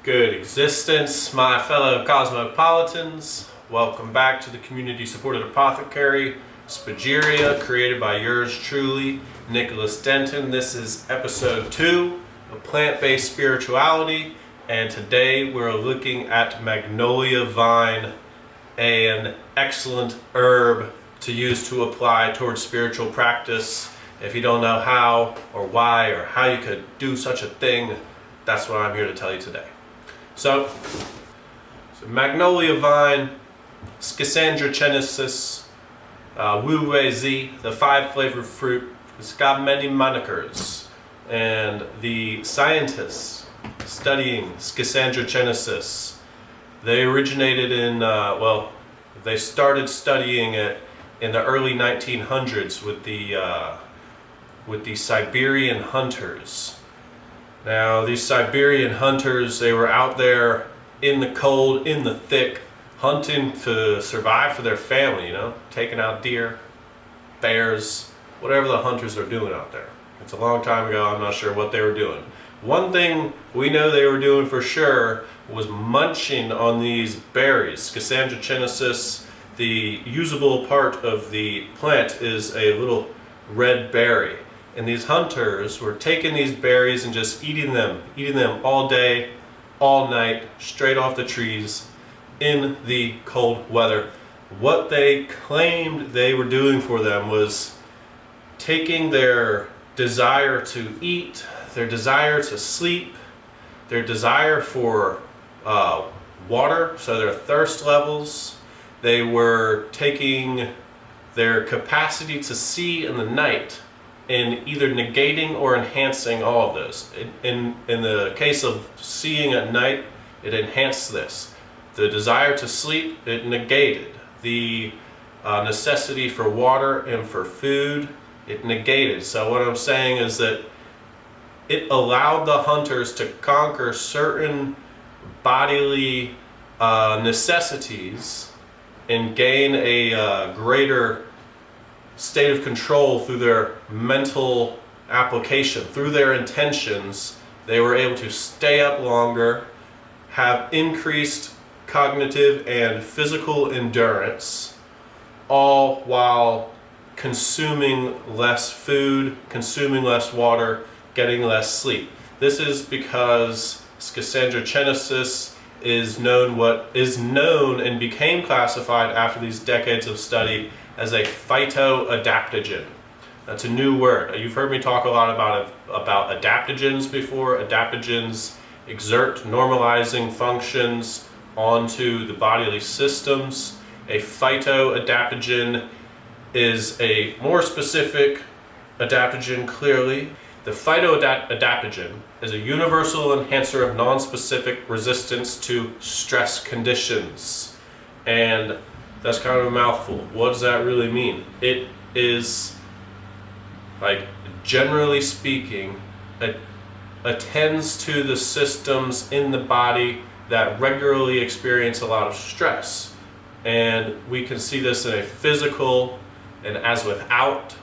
Good existence, my fellow cosmopolitans. Welcome back to the community-supported apothecary, Spagyric, created by yours truly, Nicholas Denton. This is episode 2 of Plant-Based Spirituality, and today we're looking at Magnolia Vine, an excellent herb to use to apply towards spiritual practice. If you don't know how or why or how you could do such a thing, that's what I'm here to tell you today. So Magnolia Vine, Schisandra Chinensis, Wu Z, the 5-flavored fruit. It's got many monikers, and the scientists studying Schisandra Chinensis, they originated in, they started studying it in the early 1900s with the Siberian hunters. Now, these Siberian hunters, they were out there in the cold, in the thick, hunting to survive for their family, you know, taking out deer, bears, whatever the hunters are doing out there. It's a long time ago, I'm not sure what they were doing. One thing we know they were doing for sure was munching on these berries. Schisandra Chinensis, the usable part of the plant, is a little red berry. And these hunters were taking these berries and just eating them all day, all night, straight off the trees in the cold weather. What they claimed they were doing for them was taking their desire to eat, their desire to sleep, their desire for water, so their thirst levels. They were taking their capacity to see in the night and either negating or enhancing all of this. In the case of seeing at night, it enhanced this. The desire to sleep, it negated. The necessity for water and for food, it negated. So what I'm saying is that it allowed the hunters to conquer certain bodily necessities and gain a greater state of control through their mental application, through their intentions. They were able to stay up longer, have increased cognitive and physical endurance, all while consuming less food, consuming less water, getting less sleep. This is because Schisandra Chinensis is known and became classified after these decades of study as a phytoadaptogen. That's a new word. You've heard me talk a lot about adaptogens before. Adaptogens exert normalizing functions onto the bodily systems. A phytoadaptogen is a more specific adaptogen, clearly. The phytoadaptogen is a universal enhancer of non-specific resistance to stress conditions. And that's kind of a mouthful. What does that really mean? It is, like, generally speaking, it attends to the systems in the body that regularly experience a lot of stress. And we can see this in a physical and as without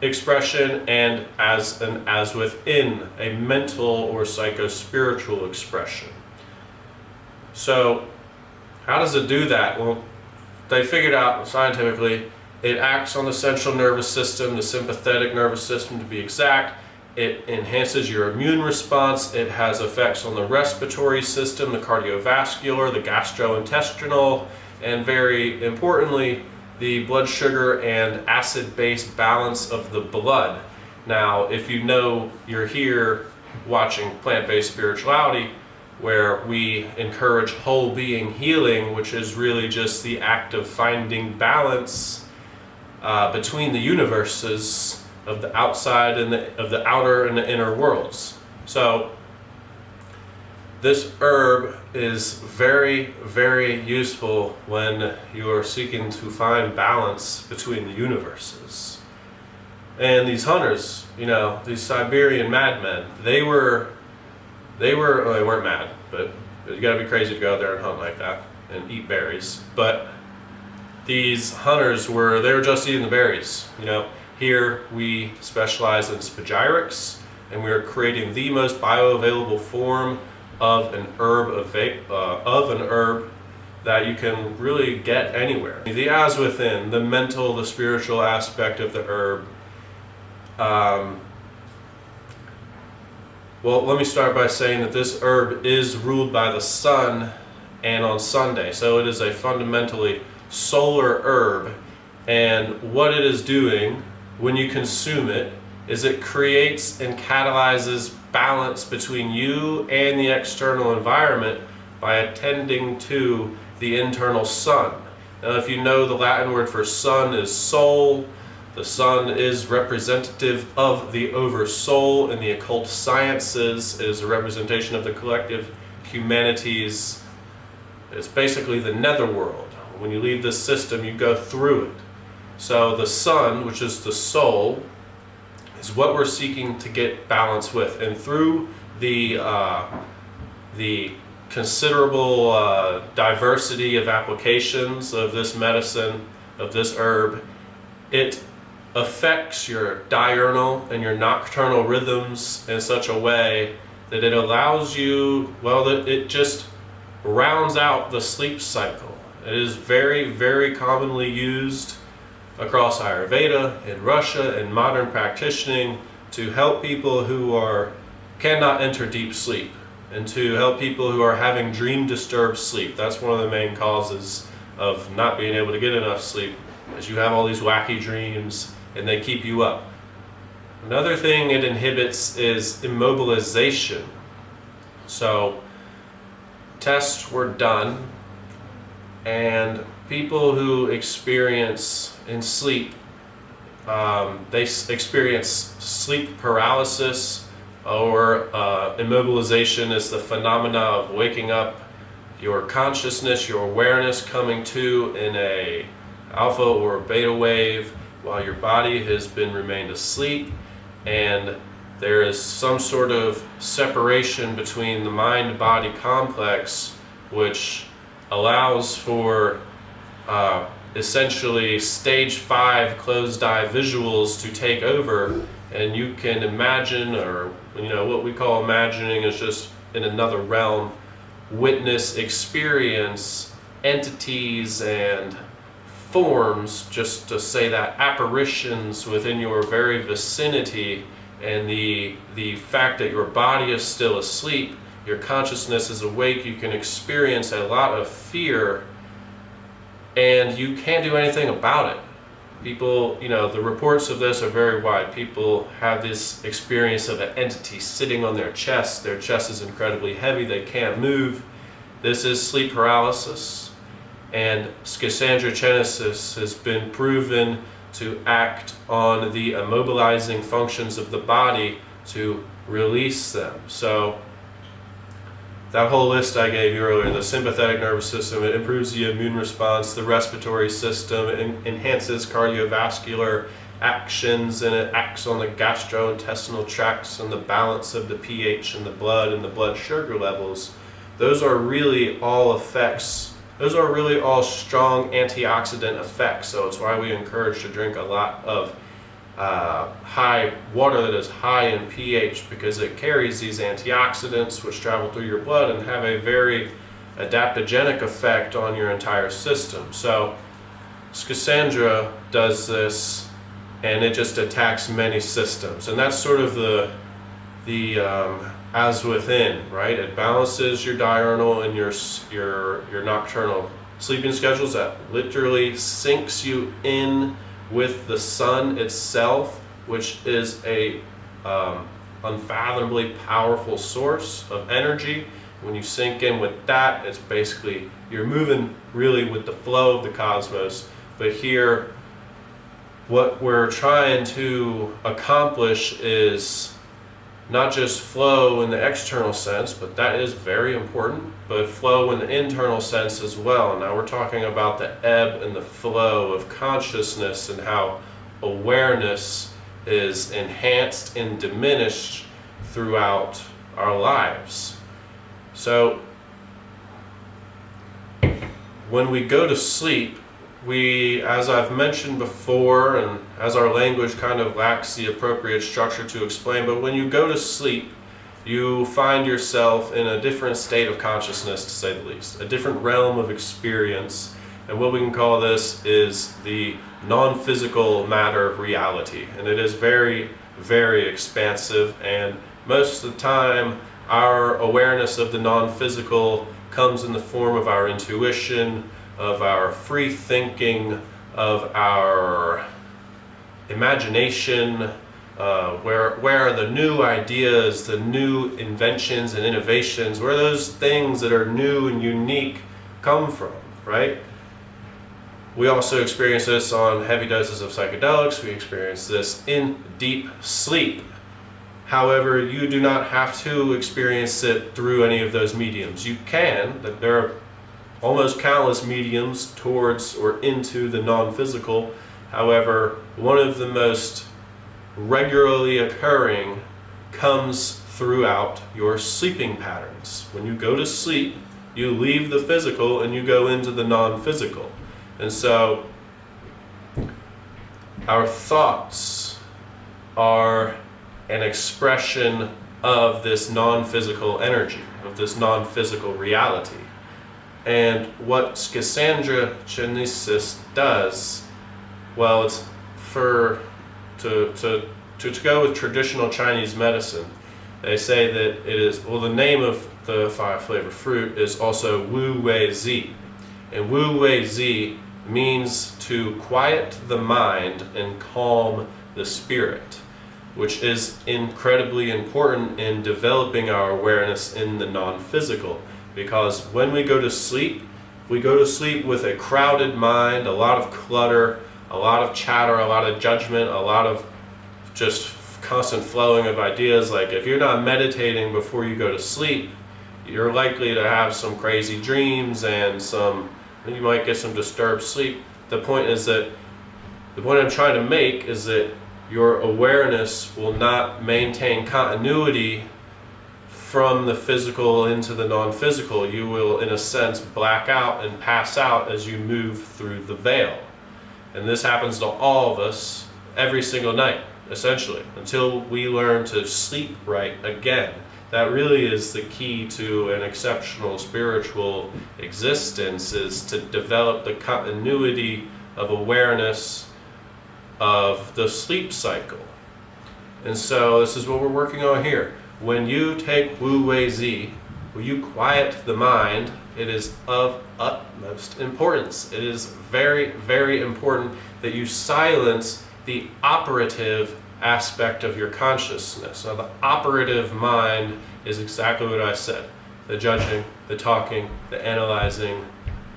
expression, and as within a mental or psycho-spiritual expression. So how does it do that? Well, they figured out scientifically it acts on the central nervous system, the sympathetic nervous system to be exact. It enhances your immune response. It has effects on the respiratory system, the cardiovascular, the gastrointestinal, and very importantly, the blood sugar and acid-base balance of the blood. Now, if you know, you're here watching Plant-Based Spirituality, where we encourage whole being healing, which is really just the act of finding balance between the universes of the outside and of the outer and the inner worlds. So this herb is very, very useful when you are seeking to find balance between the universes. And these hunters, you know, these Siberian madmen, they weren't mad, but you gotta be crazy to go out there and hunt like that and eat berries. But these hunters they were just eating the berries. You know, here we specialize in Spagyrics, and we are creating the most bioavailable form of an herb that you can really get anywhere. The as within, the mental, the spiritual aspect of the herb. Well, let me start by saying that this herb is ruled by the sun and on Sunday. So it is a fundamentally solar herb. And what it is doing when you consume it is it creates and catalyzes balance between you and the external environment by attending to the internal sun. Now, if you know, the Latin word for sun is soul. The sun is representative of the oversoul, and the occult sciences is a representation of the collective humanities. It's basically the netherworld. When you leave this system, you go through it. So the sun, which is the soul, is what we're seeking to get balance with. And through the considerable diversity of applications of this medicine, of this herb, it affects your diurnal and your nocturnal rhythms in such a way that it allows you, well, that it just rounds out the sleep cycle. It is very, very commonly used across Ayurveda, in Russia, and modern practicing to help people who cannot enter deep sleep, and to help people who are having dream disturbed sleep. That's one of the main causes of not being able to get enough sleep, is you have all these wacky dreams and they keep you up. Another thing it inhibits is immobilization. So tests were done, and people who experience in sleep, they experience sleep paralysis, or immobilization is the phenomena of waking up, your consciousness, your awareness coming to in a alpha or beta wave while your body has remained asleep, and there is some sort of separation between the mind-body complex, which allows for essentially stage 5 closed eye visuals to take over, and you can imagine, or what we call imagining is just in another realm, witness, experience entities and forms, just to say that, apparitions within your very vicinity, and the fact that your body is still asleep, your consciousness is awake, you can experience a lot of fear, and you can't do anything about it. People, the reports of this are very wide. People have this experience of an entity sitting on their chest. Their chest is incredibly heavy, they can't move. This is sleep paralysis. And Schisandra Chinensis has been proven to act on the immobilizing functions of the body to release them. So that whole list I gave you earlier, the sympathetic nervous system, it improves the immune response, the respiratory system, it enhances cardiovascular actions, and it acts on the gastrointestinal tracts and the balance of the pH in the blood and the blood sugar levels. Those are really all effects. Those are really all strong antioxidant effects. So it's why we encourage to drink a lot of high water that is high in pH, because it carries these antioxidants which travel through your blood and have a very adaptogenic effect on your entire system. So Schisandra does this, and it just attacks many systems, and that's sort of the as within, right? It balances your diurnal and your nocturnal sleeping schedules. That literally syncs you in with the sun itself, which is a unfathomably powerful source of energy. When you sync in with that, it's basically, you're moving really with the flow of the cosmos. But here, what we're trying to accomplish is not just flow in the external sense, but that is very important, but flow in the internal sense as well. Now we're talking about the ebb and the flow of consciousness, and how awareness is enhanced and diminished throughout our lives. So when we go to sleep, we, as I've mentioned before, and as our language kind of lacks the appropriate structure to explain, but when you go to sleep, you find yourself in a different state of consciousness, to say the least, a different realm of experience. And what we can call this is the non-physical matter reality. And it is very, very expansive, and most of the time our awareness of the non-physical comes in the form of our intuition, of our free thinking, of our imagination. Where are the new ideas, the new inventions and innovations, where those things that are new and unique come from, right? We also experience this on heavy doses of psychedelics. We experience this in deep sleep. However, you do not have to experience it through any of those mediums. You can, but there are almost countless mediums towards or into the non-physical. However, one of the most regularly occurring comes throughout your sleeping patterns. When you go to sleep, you leave the physical and you go into the non-physical. And so our thoughts are an expression of this non-physical energy, of this non-physical reality. And what Schisandra Chinensis does, well, it's to go with traditional Chinese medicine. They say that it is, well, the name of the 5-flavor fruit is also Wu Wei Zi. And Wu Wei Zi means to quiet the mind and calm the spirit, which is incredibly important in developing our awareness in the non-physical. Because when we go to sleep, if we go to sleep with a crowded mind, a lot of clutter, a lot of chatter, a lot of judgment, a lot of just constant flowing of ideas, like if you're not meditating before you go to sleep, you're likely to have some crazy dreams and you might get some disturbed sleep. The point I'm trying to make is that your awareness will not maintain continuity from the physical into the non-physical. You will, in a sense, black out and pass out as you move through the veil. And this happens to all of us every single night, essentially, until we learn to sleep right again. That really is the key to an exceptional spiritual existence, is to develop the continuity of awareness of the sleep cycle. And so this is what we're working on here. When you take Wu Wei Zi, when you quiet the mind, it is of utmost importance. It is very, very important that you silence the operative aspect of your consciousness. Now, the operative mind is exactly what I said. The judging, the talking, the analyzing,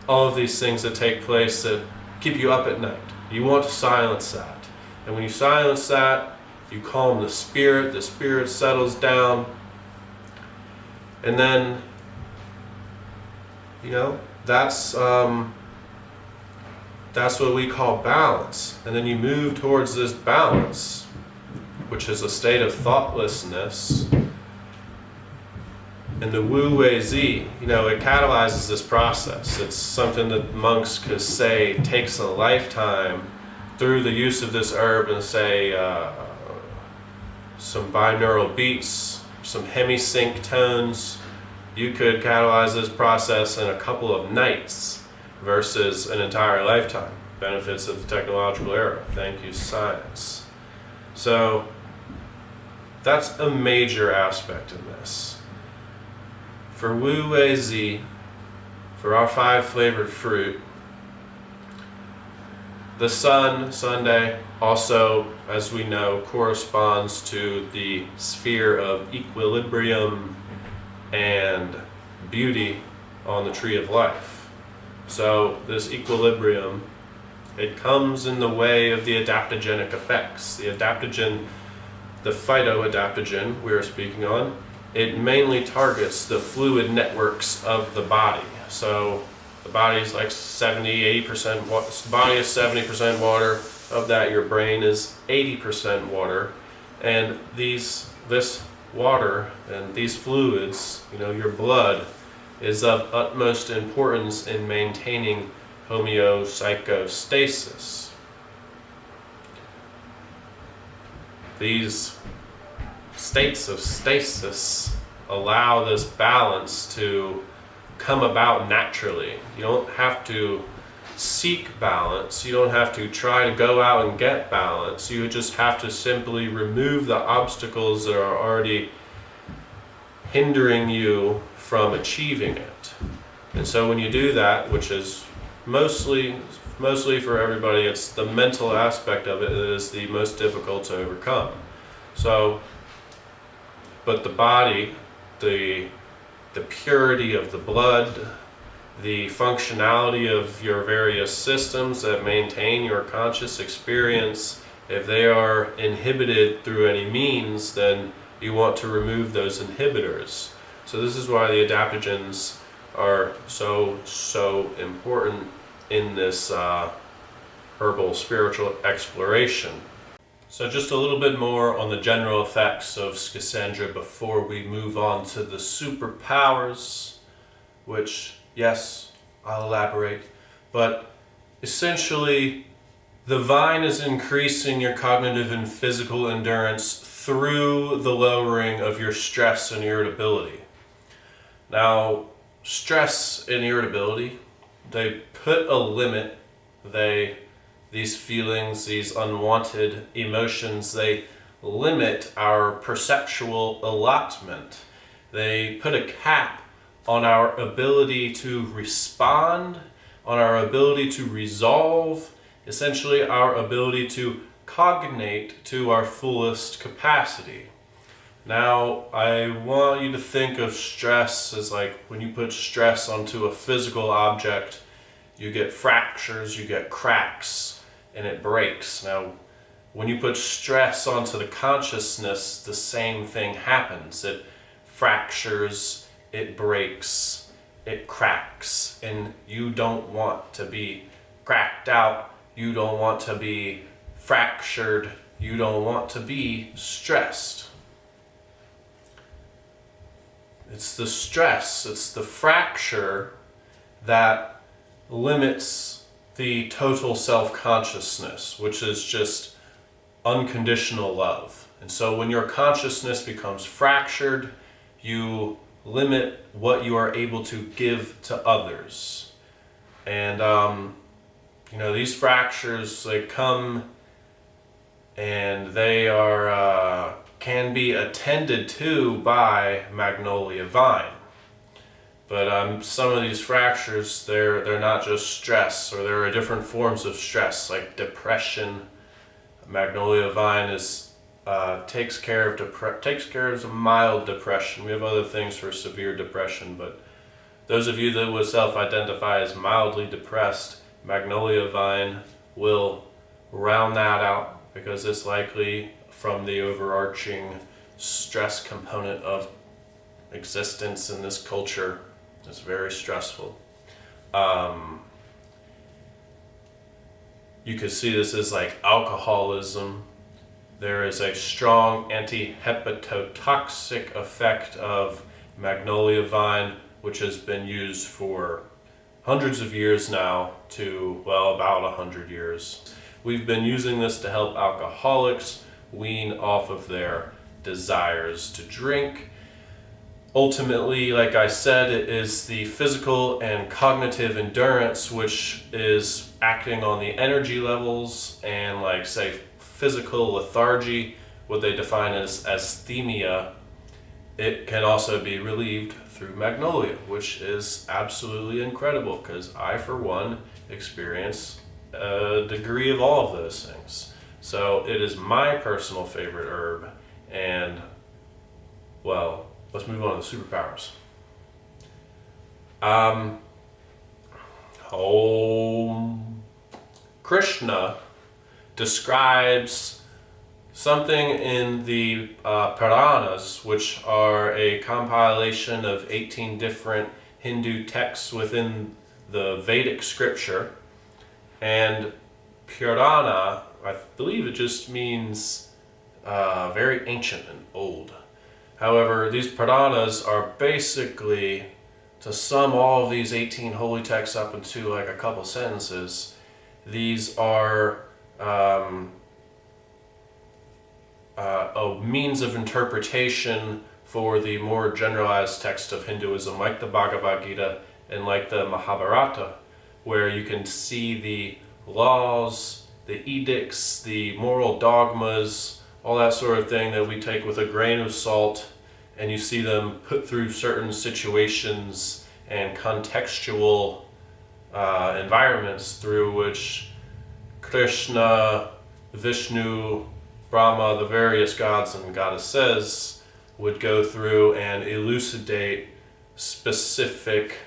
all of these things that take place that keep you up at night. You want to silence that. And when you silence that, you calm the spirit settles down, and then, that's what we call balance. And then you move towards this balance, which is a state of thoughtlessness. And the Wu Wei Zi, it catalyzes this process. It's something that monks could say takes a lifetime through the use of this herb, and say some binaural beats, some hemisync tones. You could catalyze this process in a couple of nights versus an entire lifetime. Benefits of the technological era. Thank you, science. So that's a major aspect in this. For Wu Wei Zi, for our 5-flavored fruit, the sun, Sunday, also, as we know, corresponds to the sphere of equilibrium and beauty on the tree of life. So this equilibrium, it comes in the way of the adaptogenic effects. The adaptogen, the phytoadaptogen we are speaking on, it mainly targets the fluid networks of the body. So the body is like 70-80% water. The body is 70% water. Of that, your brain is 80% water. And this water and these fluids, your blood, is of utmost importance in maintaining homeostasis. These states of stasis allow this balance to come about naturally. You don't have to seek balance. You don't have to try to go out and get balance. You just have to simply remove the obstacles that are already hindering you from achieving it. And so when you do that, which is mostly for everybody, it's the mental aspect of it that is the most difficult to overcome. So, but the body, the purity of the blood, the functionality of your various systems that maintain your conscious experience, if they are inhibited through any means, then you want to remove those inhibitors. So this is why the adaptogens are so important in this herbal spiritual exploration. So just a little bit more on the general effects of Schisandra before we move on to the superpowers, which, yes, I'll elaborate, but essentially the vine is increasing your cognitive and physical endurance through the lowering of your stress and irritability. Now, stress and irritability, they put a limit, these feelings, these unwanted emotions, they limit our perceptual allotment. They put a cap on our ability to respond, on our ability to resolve, essentially our ability to cognate to our fullest capacity. Now, I want you to think of stress as like when you put stress onto a physical object, you get fractures, you get cracks, and it breaks. Now, when you put stress onto the consciousness, the same thing happens. It fractures, it breaks, it cracks, and you don't want to be cracked out, you don't want to be fractured, you don't want to be stressed. It's the stress, it's the fracture that limits the total self-consciousness, which is just unconditional love. And so when your consciousness becomes fractured, you limit what you are able to give to others. And these fractures, they come and they are can be attended to by Magnolia Vine. But some of these fractures, they're not just stress, or there are different forms of stress, like depression. Magnolia Vine takes care of mild depression. We have other things for severe depression, but those of you that would self-identify as mildly depressed, Magnolia Vine will round that out, because it's likely from the overarching stress component of existence in this culture. It's very stressful. You could see this as like alcoholism. There is a strong anti-hepatotoxic effect of Magnolia Vine, which has been used for hundreds of years now to, well, about 100 years. We've been using this to help alcoholics wean off of their desires to drink. Ultimately, like I said, it is the physical and cognitive endurance which is acting on the energy levels, and like say physical lethargy, what they define as asthenia, it can also be relieved through Magnolia, which is absolutely incredible, because I, for one, experience a degree of all of those things. So it is my personal favorite herb, and well, let's move on to the superpowers. Krishna describes something in the Puranas, which are a compilation of 18 different Hindu texts within the Vedic scripture. And Purana, I believe it just means very ancient and old. However, these Puranas are basically, to sum all of these 18 holy texts up into like a couple sentences, these are a means of interpretation for the more generalized text of Hinduism, like the Bhagavad Gita and like the Mahabharata, where you can see the laws, the edicts, the moral dogmas, all that sort of thing that we take with a grain of salt, and you see them put through certain situations and contextual environments through which Krishna, Vishnu, Brahma, the various gods and goddesses would go through and elucidate specific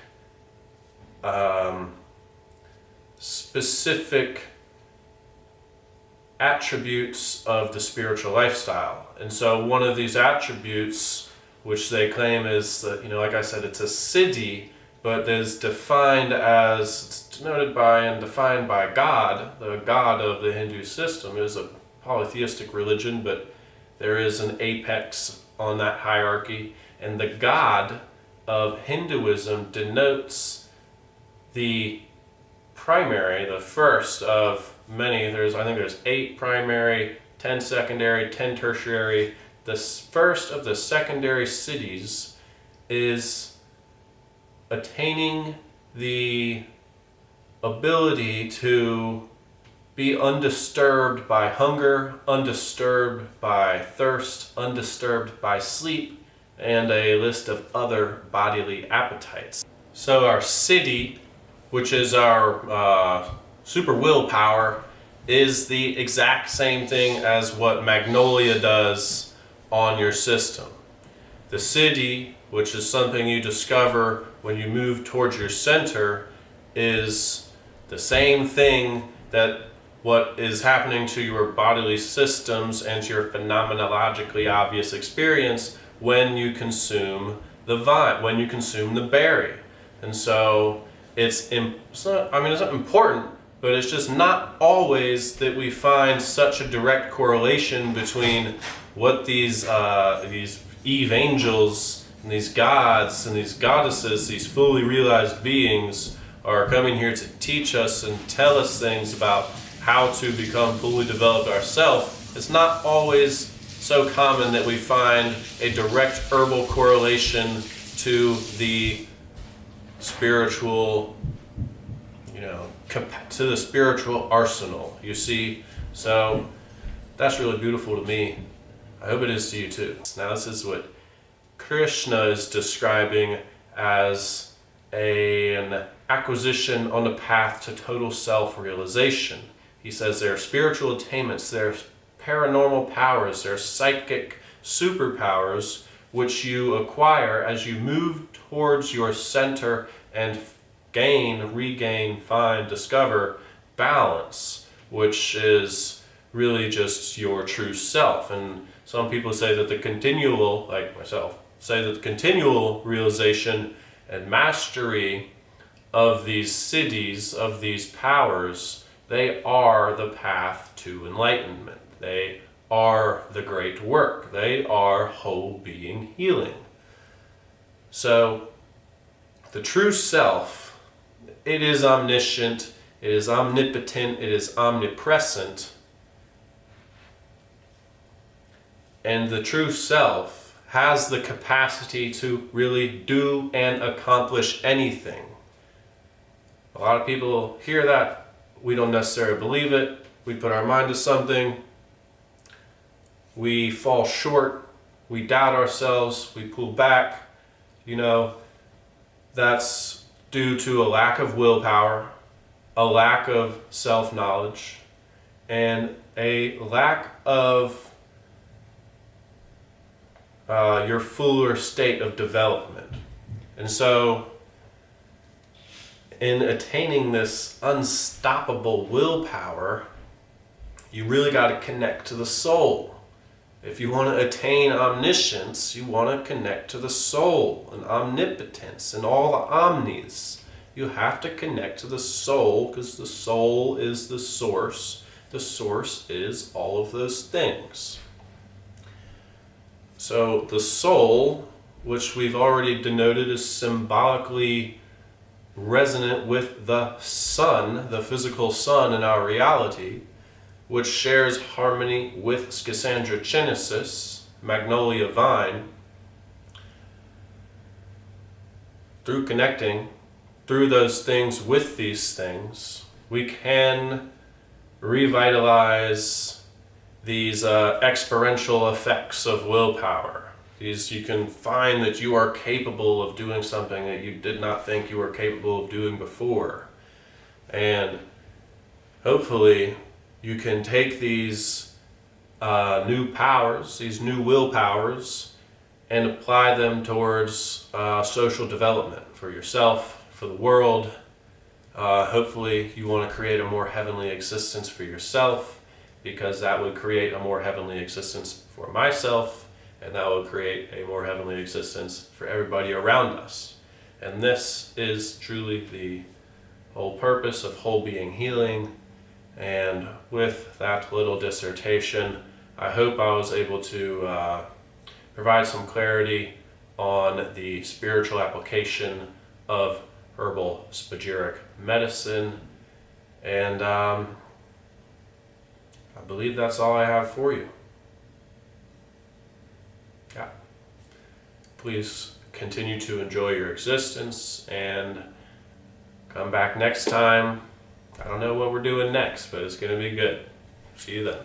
attributes of the spiritual lifestyle. And so one of these attributes, which they claim is that, like I said, it's a siddhi, but is defined as, it's denoted by and defined by God. The God of the Hindu system is a polytheistic religion, but there is an apex on that hierarchy. And the God of Hinduism denotes the primary, the first of many. I think there's 8 primary, 10 secondary, 10 tertiary. The first of the secondary siddhis is attaining the ability to be undisturbed by hunger, undisturbed by thirst, undisturbed by sleep, and a list of other bodily appetites. So our siddhi, which is our super willpower, is the exact same thing as what Magnolia does on your system. The siddhi, which is something you discover when you move towards your center, is the same thing that what is happening to your bodily systems and to your phenomenologically obvious experience when you consume the vine, when you consume the berry. And so it's not important, but it's just not always that we find such a direct correlation between what these Eve angels and these gods and these goddesses, these fully realized beings, are coming here to teach us and tell us things about how to become fully developed ourselves. It's not always so common that we find a direct herbal correlation to the spiritual, to the spiritual arsenal, you see. So that's really beautiful to me. I hope it is to you too. Now this is what Krishna is describing as an acquisition on the path to total self-realization. He says there are spiritual attainments, there are paranormal powers, there are psychic superpowers which you acquire as you move towards your center and regain, find, discover balance, which is really just your true self. And some people say that the continual, like myself, say that the continual realization and mastery of these siddhis, of these powers, they are the path to enlightenment. They are the great work. They are whole being healing. So the true self, it is omniscient, it is omnipotent, it is omnipresent. And the true self has the capacity to really do and accomplish anything. A lot of people hear that. We don't necessarily believe it. We put our mind to something. We fall short. We doubt ourselves. We pull back. That's due to a lack of willpower, a lack of self-knowledge, and a lack of your fuller state of development. And so in attaining this unstoppable willpower, you really got to connect to the soul. If you want to attain omniscience, you want to connect to the soul and omnipotence and all the omnis. You have to connect to the soul, because the soul is the source. The source is all of those things. So the soul, which we've already denoted as symbolically resonant with the sun, the physical sun in our reality, which shares harmony with Schisandra Chinensis, Magnolia Vine, through connecting, through those things with these things, we can revitalize these experiential effects of willpower. You can find that you are capable of doing something that you did not think you were capable of doing before. And hopefully you can take these new powers, these new will powers, and apply them towards social development for yourself, for the world. Hopefully you want to create a more heavenly existence for yourself, because that would create a more heavenly existence for myself, and that will create a more heavenly existence for everybody around us. And this is truly the whole purpose of whole being healing. And with that little dissertation, I hope I was able to provide some clarity on the spiritual application of herbal spagyric medicine. And I believe that's all I have for you. Yeah. Please continue to enjoy your existence and come back next time. I don't know what we're doing next, but it's going to be good. See you then.